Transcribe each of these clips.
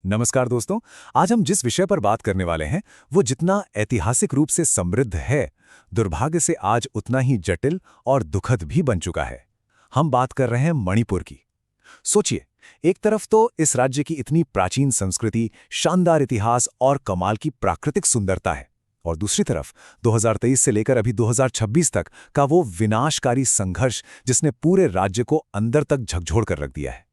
नमस्कार दोस्तों। आज हम जिस विषय पर बात करने वाले हैं वो जितना ऐतिहासिक रूप से समृद्ध है, दुर्भाग्य से आज उतना ही जटिल और दुखद भी बन चुका है। हम बात कर रहे हैं मणिपुर की। सोचिए, एक तरफ तो इस राज्य की इतनी प्राचीन संस्कृति, शानदार इतिहास और कमाल की प्राकृतिक सुंदरता है, और दूसरी तरफ 2023 से लेकर अभी 2026 तक का वो विनाशकारी संघर्ष जिसने पूरे राज्य को अंदर तक झकझोर कर रख दिया है।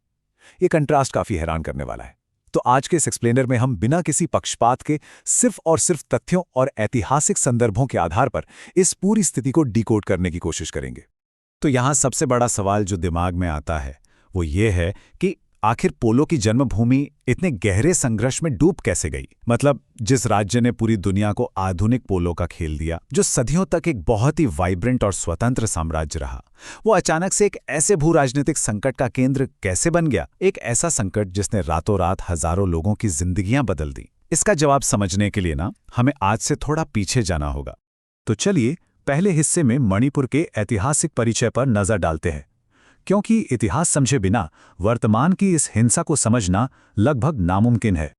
ये कंट्रास्ट काफी हैरान करने वाला है। तो आज के इस एक्सप्लेनर में हम बिना किसी पक्षपात के सिर्फ और सिर्फ तथ्यों और ऐतिहासिक संदर्भों के आधार पर इस पूरी स्थिति को डिकोड करने की कोशिश करेंगे। तो यहाँ सबसे बड़ा सवाल जो दिमाग में आता है वो ये है कि आखिर पोलो की जन्मभूमि इतने गहरे संघर्ष में डूब कैसे गई। मतलब जिस राज्य ने पूरी दुनिया को आधुनिक पोलो का खेल दिया, जो सदियों तक एक बहुत ही वाइब्रेंट और स्वतंत्र साम्राज्य रहा, वो अचानक से एक ऐसे भू राजनीतिक संकट का केंद्र कैसे बन गया। एक ऐसा संकट जिसने रातों रात हजारों लोगों की जिंदगियां बदल दी। इसका जवाब समझने के लिए हमें आज से थोड़ा पीछे जाना होगा। तो चलिए पहले हिस्से में मणिपुर के ऐतिहासिक परिचय पर नजर डालते हैं, क्योंकि इतिहास समझे बिना वर्तमान की इस हिंसा को समझना लगभग नामुमकिन है।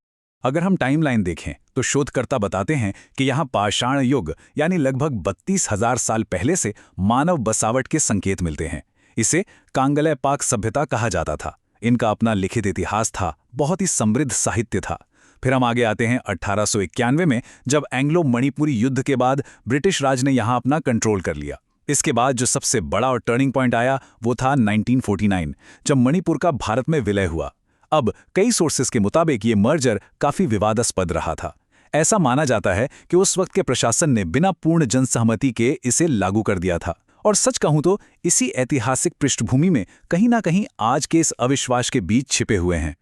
अगर हम टाइमलाइन देखें तो शोधकर्ता बताते हैं कि यहाँ पाषाण युग यानी लगभग 32,000 साल पहले से मानव बसावट के संकेत मिलते हैं। इसे कांगले पाक सभ्यता कहा जाता था। इनका अपना लिखित इतिहास था, बहुत ही समृद्ध साहित्य था। फिर हम आगे आते हैं 1891 में, जब एंग्लो मणिपुरी युद्ध के बाद ब्रिटिश राज ने यहाँ अपना कंट्रोल कर लिया। इसके बाद जो सबसे बड़ा और टर्निंग पॉइंट आया वो था 1949, जब मणिपुर का भारत में विलय हुआ। अब कई सोर्सेस के मुताबिक ये मर्जर काफी विवादास्पद रहा था। ऐसा माना जाता है कि उस वक्त के प्रशासन ने बिना पूर्ण जनसहमति के इसे लागू कर दिया था। और सच कहूं तो इसी ऐतिहासिक पृष्ठभूमि में कहीं ना कहीं आज के इस अविश्वास के बीज छिपे हुए हैं।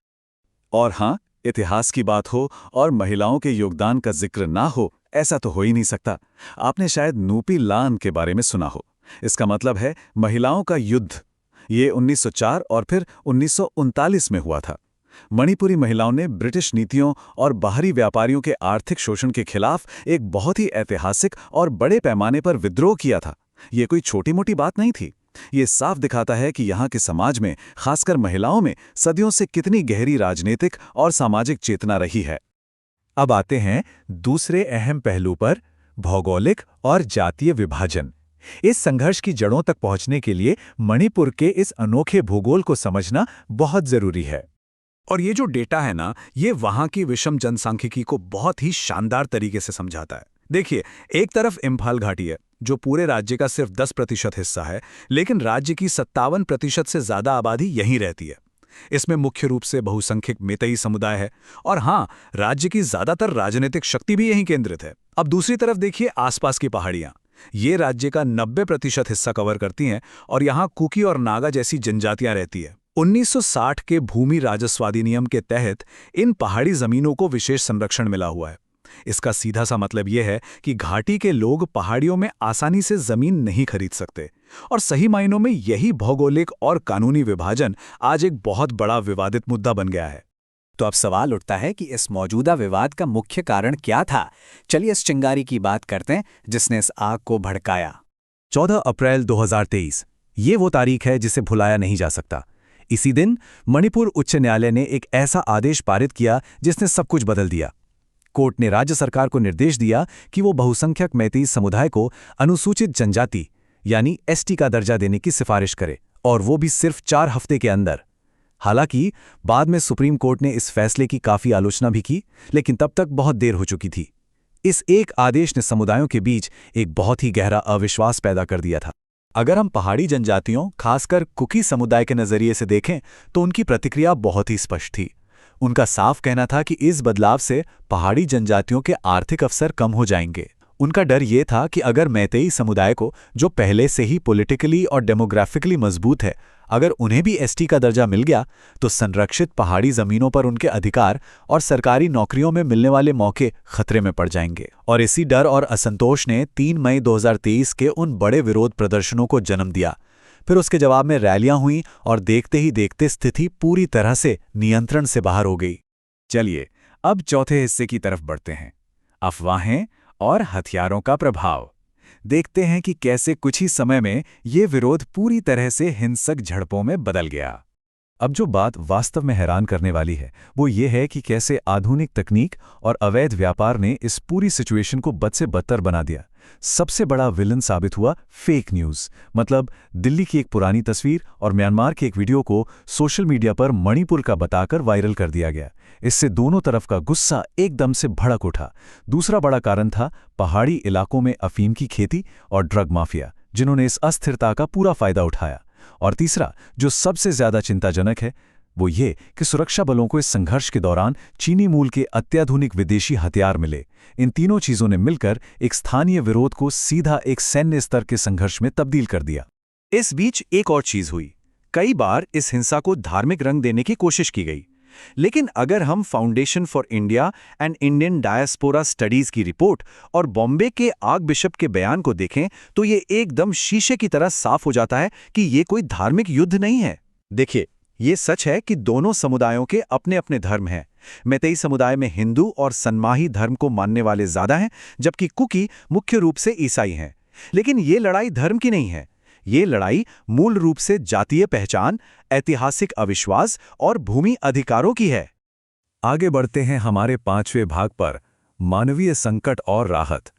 और हाँ, इतिहास की बात हो और महिलाओं के योगदान का जिक्र ना हो, ऐसा तो हो ही नहीं सकता। आपने शायद नुपी लान के बारे में सुना हो। इसका मतलब है महिलाओं का युद्ध। ये 1904 और फिर 1939 में हुआ था। मणिपुरी महिलाओं ने ब्रिटिश नीतियों और बाहरी व्यापारियों के आर्थिक शोषण के खिलाफ एक बहुत ही ऐतिहासिक और बड़े पैमाने पर विद्रोह किया था। ये कोई छोटी मोटी बात नहीं थी। ये साफ दिखाता है कि यहाँ के समाज में, खासकर महिलाओं में, सदियों से कितनी गहरी राजनीतिक और सामाजिक चेतना रही है। अब आते हैं दूसरे अहम पहलू पर, भौगोलिक और जातीय विभाजन। इस संघर्ष की जड़ों तक पहुंचने के लिए मणिपुर के इस अनोखे भूगोल को समझना बहुत जरूरी है। और ये जो डेटा है ना, ये वहां की विषम जनसांख्यिकी को बहुत ही शानदार तरीके से समझाता है। देखिए, एक तरफ इम्फाल घाटी है जो पूरे राज्य का सिर्फ 10% हिस्सा है, लेकिन राज्य की 57% से ज्यादा आबादी यहीं रहती है। इसमें मुख्य रूप से बहुसंख्यक मेतई समुदाय है, और हाँ, राज्य की ज्यादातर राजनीतिक शक्ति भी यहीं केंद्रित है। अब दूसरी तरफ देखिए आसपास की पहाड़ियां। ये राज्य का 90% हिस्सा कवर करती हैं, और यहाँ कुकी और नागा जैसी जनजातियां रहती है। 1960 के भूमि राजस्व अधिनियम के तहत इन पहाड़ी जमीनों को विशेष संरक्षण मिला हुआ है। इसका सीधा सा मतलब यह है कि घाटी के लोग पहाड़ियों में आसानी से जमीन नहीं खरीद सकते, और सही मायनों में यही भौगोलिक और कानूनी विभाजन आज एक बहुत बड़ा विवादित मुद्दा बन गया है। तो अब सवाल उठता है कि इस मौजूदा विवाद का मुख्य कारण क्या था। चलिए इस चिंगारी की बात करते हैं जिसने इस आग को भड़काया। 14 अप्रैल 2023, ये वो तारीख है जिसे भुलाया नहीं जा सकता। इसी दिन मणिपुर उच्च न्यायालय ने एक ऐसा आदेश पारित किया जिसने सब कुछ बदल दिया। कोर्ट ने राज्य सरकार को निर्देश दिया कि वो बहुसंख्यक मैतेई समुदाय को अनुसूचित जनजाति यानी एसटी का दर्जा देने की सिफारिश करे, और वो भी सिर्फ 4 हफ्ते के अंदर। हालांकि बाद में सुप्रीम कोर्ट ने इस फैसले की काफी आलोचना भी की, लेकिन तब तक बहुत देर हो चुकी थी। इस एक आदेश ने समुदायों के बीच एक बहुत ही गहरा अविश्वास पैदा कर दिया था। अगर हम पहाड़ी जनजातियों, खासकर कुकी समुदाय के नजरिए से देखें तो उनकी प्रतिक्रिया बहुत ही स्पष्ट थी। उनका साफ कहना था कि इस बदलाव से पहाड़ी जनजातियों के आर्थिक अवसर कम हो जाएंगे। उनका डर ये था कि अगर मैतेई समुदाय को, जो पहले से ही पॉलिटिकली और डेमोग्राफिकली मजबूत है, अगर उन्हें भी एसटी का दर्जा मिल गया तो संरक्षित पहाड़ी जमीनों पर उनके अधिकार और सरकारी नौकरियों में मिलने वाले मौके खतरे में पड़ जाएंगे। और इसी डर और असंतोष ने 3 मई 2023 के उन बड़े विरोध प्रदर्शनों को जन्म दिया। फिर उसके जवाब में रैलियां हुईं, और देखते ही देखते स्थिति पूरी तरह से नियंत्रण से बाहर हो गई। चलिए अब चौथे हिस्से की तरफ बढ़ते हैं, अफवाहें और हथियारों का प्रभाव। देखते हैं कि कैसे कुछ ही समय में ये विरोध पूरी तरह से हिंसक झड़पों में बदल गया। अब जो बात वास्तव में हैरान करने वाली है वो ये है कि कैसे आधुनिक तकनीक और अवैध व्यापार ने इस पूरी सिचुएशन को बद से बदतर बना दिया। सबसे बड़ा विलन साबित हुआ फेक न्यूज़। मतलब दिल्ली की एक पुरानी तस्वीर और म्यांमार के एक वीडियो को सोशल मीडिया पर मणिपुर का बताकर वायरल कर दिया गया। इससे दोनों तरफ का गुस्सा एकदम से भड़क उठा। दूसरा बड़ा कारण था पहाड़ी इलाकों में अफीम की खेती और ड्रग माफिया, जिन्होंने इस अस्थिरता का पूरा फायदा उठाया। और तीसरा, जो सबसे ज्यादा चिंताजनक है, वो ये कि सुरक्षा बलों को इस संघर्ष के दौरान चीनी मूल के अत्याधुनिक विदेशी हथियार मिले। इन तीनों चीजों ने मिलकर एक स्थानीय विरोध को सीधा एक सैन्य स्तर के संघर्ष में तब्दील कर दिया। इस बीच एक और चीज हुई। कई बार इस हिंसा को धार्मिक रंग देने की कोशिश की गई, लेकिन अगर हम foundation for India and Indian diaspora studies की रिपोर्ट और बॉम्बे के आर्क बिशप के बयान को देखें तो ये एकदम शीशे की तरह साफ हो जाता है कि ये कोई धार्मिक युद्ध नहीं है। देखिए, ये सच है कि दोनों समुदायों के अपने अपने धर्म हैं। मैतेई समुदाय में हिंदू और सनमाही धर्म को मानने वाले ज्यादा हैं, जबकि कुकी मुख्य रूप से ईसाई हैं। लेकिन ये लड़ाई धर्म की नहीं है। ये लड़ाई मूल रूप से जातीय पहचान, ऐतिहासिक अविश्वास और भूमि अधिकारों की है। आगे बढ़ते हैं हमारे 5वें भाग पर, मानवीय संकट और राहत।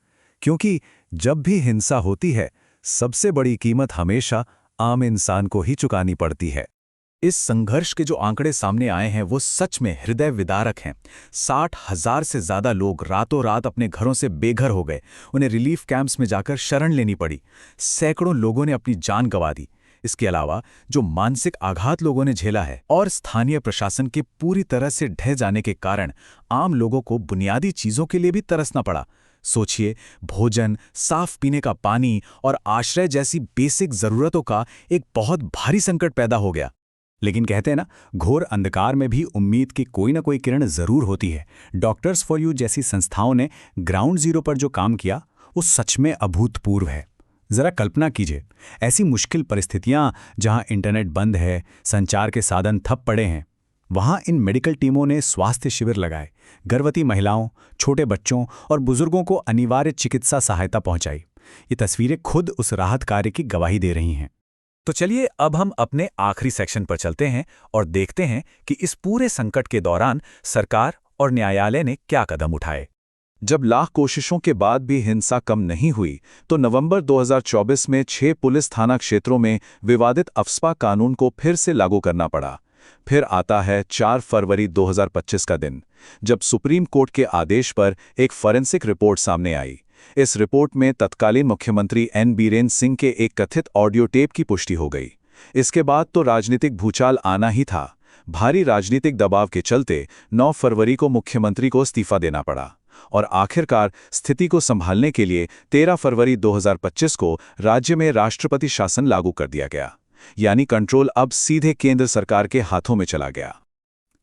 क्योंकि जब भी हिंसा होती है, सबसे बड़ी कीमत हमेशा आम इंसान को ही चुकानी पड़ती है। इस संघर्ष के जो आंकड़े सामने आए हैं वो सच में हृदय विदारक हैं। 60,000 से ज्यादा लोग रातों रात अपने घरों से बेघर हो गए। उन्हें रिलीफ कैंप्स में जाकर शरण लेनी पड़ी। सैकड़ों लोगों ने अपनी जान गंवा दी। इसके अलावा जो मानसिक आघात लोगों ने झेला है और स्थानीय प्रशासन के पूरी तरह से ढह जाने के कारण आम लोगों को बुनियादी चीजों के लिए भी तरसना पड़ा। सोचिए, भोजन, साफ पीने का पानी और आश्रय जैसी बेसिक जरूरतों का एक बहुत भारी संकट पैदा हो गया। लेकिन कहते हैं ना, घोर अंधकार में भी उम्मीद की कोई ना कोई किरण जरूर होती है। डॉक्टर्स फॉर यू जैसी संस्थाओं ने ग्राउंड जीरो पर जो काम किया वो सच में अभूतपूर्व है। जरा कल्पना कीजिए, ऐसी मुश्किल परिस्थितियां जहां इंटरनेट बंद है, संचार के साधन ठप पड़े हैं, वहां इन मेडिकल टीमों ने स्वास्थ्य शिविर लगाए, गर्भवती महिलाओं, छोटे बच्चों और बुजुर्गों को अनिवार्य चिकित्सा सहायता पहुंचाई। ये तस्वीरें खुद उस राहत कार्य की गवाही दे रही हैं। तो चलिए अब हम अपने आखिरी सेक्शन पर चलते हैं और देखते हैं कि इस पूरे संकट के दौरान सरकार और न्यायालय ने क्या कदम उठाए। जब लाख कोशिशों के बाद भी हिंसा कम नहीं हुई, तो नवंबर 2024 में 6 पुलिस थाना क्षेत्रों में विवादित अफस्पा कानून को फिर से लागू करना पड़ा। फिर आता है 4 फरवरी 2025 का दिन, जब सुप्रीम कोर्ट के आदेश पर एक फॉरेंसिक रिपोर्ट सामने आई। इस रिपोर्ट में तत्कालीन मुख्यमंत्री एन बीरेन सिंह के एक कथित ऑडियो टेप की पुष्टि हो गई। इसके बाद तो राजनीतिक भूचाल आना ही था। भारी राजनीतिक दबाव के चलते 9 फरवरी को मुख्यमंत्री को इस्तीफा देना पड़ा और आखिरकार स्थिति को संभालने के लिए 13 फरवरी 2025 को राज्य में राष्ट्रपति शासन लागू कर दिया गया। यानी कंट्रोल अब सीधे केंद्र सरकार के हाथों में चला गया।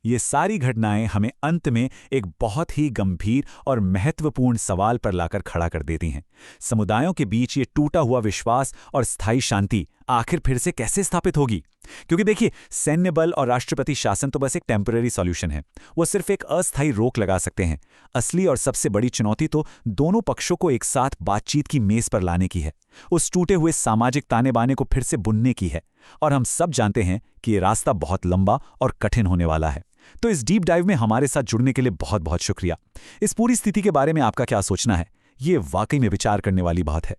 ये सारी घटनाएं हमें अंत में एक बहुत ही गंभीर और महत्वपूर्ण सवाल पर लाकर खड़ा कर देती हैं। समुदायों के बीच ये टूटा हुआ विश्वास और स्थायी शांति आखिर फिर से कैसे स्थापित होगी? क्योंकि देखिए, सैन्य बल और राष्ट्रपति शासन तो बस एक टेम्पररी सॉल्यूशन है। वो सिर्फ एक अस्थायी रोक लगा सकते हैं। असली और सबसे बड़ी चुनौती तो दोनों पक्षों को एक साथ बातचीत की मेज पर लाने की है, उस टूटे हुए सामाजिक ताने बाने को फिर से बुनने की है। और हम सब जानते हैं कि ये रास्ता बहुत लंबा और कठिन होने वाला है। तो इस डीप डाइव में हमारे साथ जुड़ने के लिए बहुत बहुत शुक्रिया। इस पूरी स्थिति के बारे में आपका क्या सोचना है? ये वाकई में विचार करने वाली बात है।